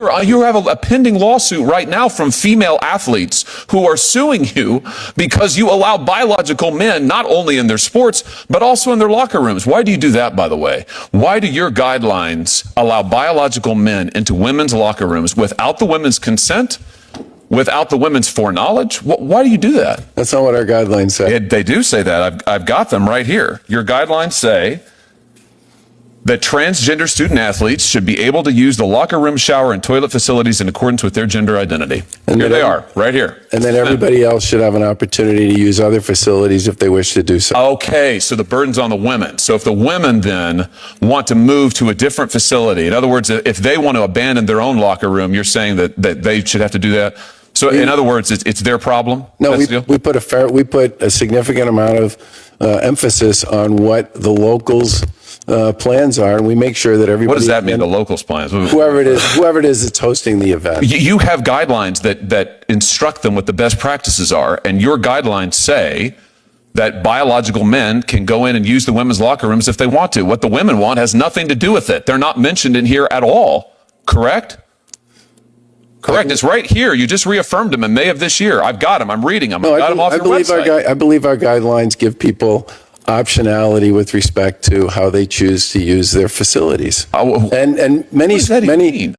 You have a pending lawsuit right now from female athletes who are suing you because you allow biological men not only in their sports, but also in their locker rooms. Why do you do that, by the way? Why do your guidelines allow biological men into women's locker rooms without the women's consent, without the women's foreknowledge? Why do you do that? That's not what our guidelines say. They do say that. I've got them right here. Your guidelines say that transgender student athletes should be able to use the locker room, shower, and toilet facilities in accordance with their gender identity. And here they are, right here. And then everybody else should have an opportunity to use other facilities if they wish to do so. Okay, so the burden's on the women. So if the women then want to move to a different facility, in other words, if they want to abandon their own locker room, you're saying that they should have to do that? So in other words, it's their problem? No, we put a significant amount of emphasis on what the locals' plans are, and we make sure that everybody. What does that mean, the locals' plans? Whoever it is that's hosting the event. You have guidelines that instruct them what the best practices are, and your guidelines say that biological men can go in and use the women's locker rooms if they want to. What the women want has nothing to do with it. They're not mentioned in here at all, correct? Correct. It's right here. You just reaffirmed them in May of this year. I've got them. I'm reading them. I've got them off your website. I believe our guidelines give people optionality with respect to how they choose to use their facilities. And many